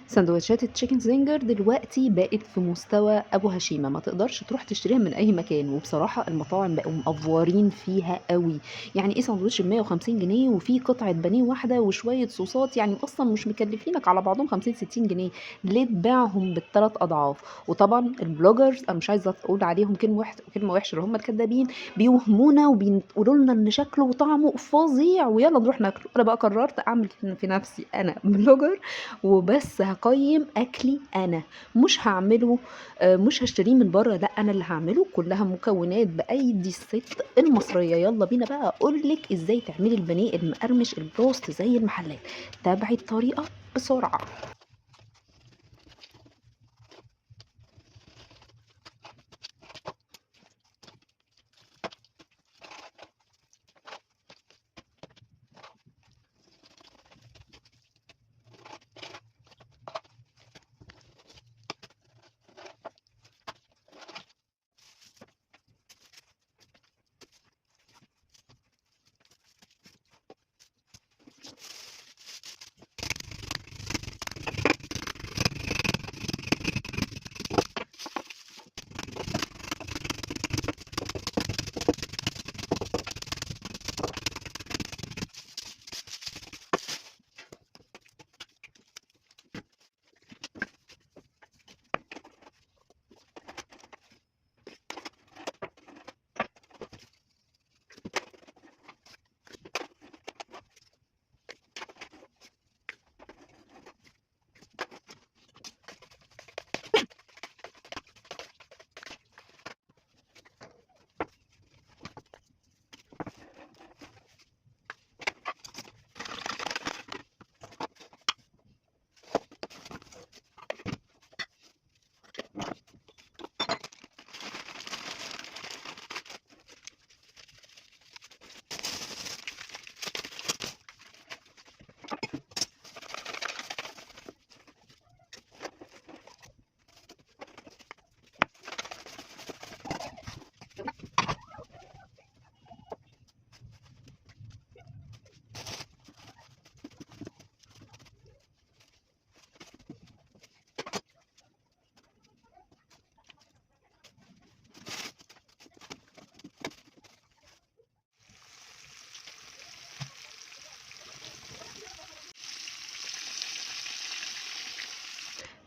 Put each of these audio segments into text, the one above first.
سندوتشات التشيكن زنجر دلوقتي بقت في مستوى أبو هشيمة، ما تقدرش تروح تشتريها من أي مكان، وبصراحة المطاعم بقوا مأفورين فيها أوي. يعني إيه ساندوتش ب150 جنيه وفيه قطعة بانيه واحدة وشوية صوصات، يعني أصلًا مش مكلفينك على بعضهم 50، 60 جنيه، ليه تبيعهم بال3 أضعاف؟ وطبعًا البلوجرز أنا مش عايزة أقول عليهم كلمة وحشة، هم الكدابين بيوهمونا وبيقولوا لنا إن شكله وطعمه فظيع ويالّا نروح ناكله. أنا بقى قررت أعمل في نفسي أنا بلوجر وبس هاقيّم أكلي أنا، مش هاعمله مش هاشتريه من برّه، لأ أنا اللي هاعمله، كلّها مكونات بأيدي الست المصرية. يالّا بينا بقى أقول لِك إزاي تعملي البانيه المقرمش البروست زي المحلات، تابعي الطريقة بسرعة.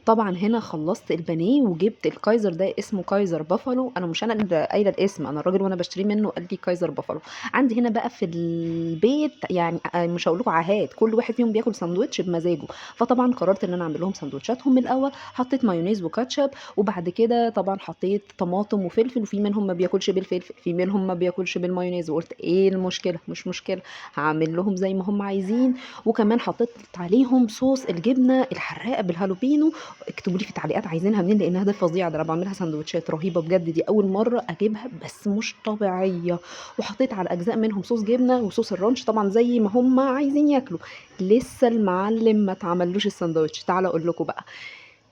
طبعًا هنا خلّصت البانيه وجِبت الكايزر ده اسمه كايزر بافالو، أنا مش اللي قايلة الاسم، أنا الراجل وأنا باشتريه منه قال لي كايزر بافالو. عندي هنا بقى في البيت يعني مش هاقول لكم عاهات، كل واحد فيهم بياكل ساندوتش بمزاجه، فطبعًا قررت إن أنا أعمل لهم ساندوتشاتهم من الأول، حطيت مايونيز وكاتشب، وبعد كده طبعًا حطيت طماطم وفلفل، وفي منهم ما بياكلش بالفلفل، في منهم ما بياكلش بالمايونيز، وقُلت إيه المشكلة؟ مش مشكلة، هاعمل لهم زي ما هم عايزين، وكمان حطيت عليهم صوص الجبنة الحراقة بالهالوبينو. اكتبوا لي في التعليقات عايزينها منين لانها ده فظيعه، ده انا بعملها سندوتشات رهيبه بجد، دي اول مره اجيبها بس مش طبيعيه. وحطيت على اجزاء منهم صوص جبنه وصوص الرانش طبعا زي ما هم عايزين ياكلوا. لسه المعلم ما اتعملوش السندوتش، تعالى اقول لكم بقى.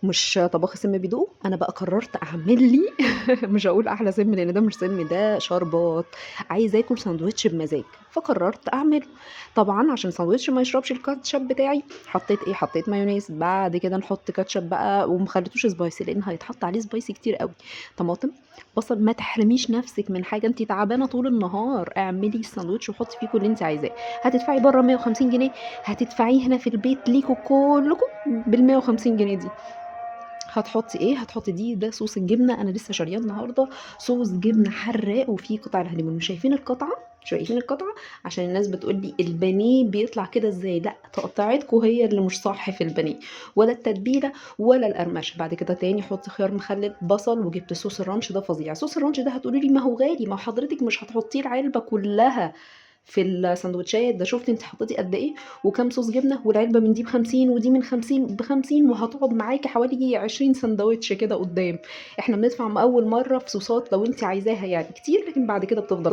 مش طباخ سم بيدوق، انا بقى قررت اعمل لي مش هقول احلى سم لان ده مش سم، ده شربات. عايزه اكل ساندوتش بمزاج فقررت اعمله. طبعا عشان ساندوتش ما يشربش الكاتشب بتاعي حطيت ايه، حطيت مايونيز، بعد كده نحط كاتشب بقى وما خليتوش سبايسي لان هيتحط عليه سبايسي كتير قوي. طماطم، بصل، ما تحرميش نفسك من حاجه، انت تعبانه طول النهار اعملي الساندوتش وحطي فيه كل اللي انت عايزاه. هتدفعي بره 150 جنيه، هتدفعيه هنا في البيت ليكوا كلكم بال150 جنيه دي. هتحطي ايه، هتحطي ده صوص الجبنه، انا لسه شارياه النهارده، صوص جبنه حراق وفيه قطع الهاليمون. شايفين القطعه؟ شايفين القطعه؟ عشان الناس بتقول لي البانيه بيطلع كده ازاي، لا تقطيعتكم هي اللي مش صح في البانيه، ولا التتبيله ولا القرمشه. بعد كده تاني حطي خيار مخلل، بصل، وجبت صوص الرانش ده فظيع. صوص الرانش ده هتقولي لي ما هو غالي، ما حضرتك مش هتحطيه العلبه كلها في الساندوتشات، ده شُفتِ أنتِ حطيتِ قد إيه وكام صوص جبنة، والعلبة من دي ب50 ودي من 50 ب50، وهتقعد معاكِ حوالي 20 ساندوتش كده قدّام. إحنا بندفع أول مرّة في صوصات لو أنتِ عايزاها يعني كتير، لكن بعد كده بتفضل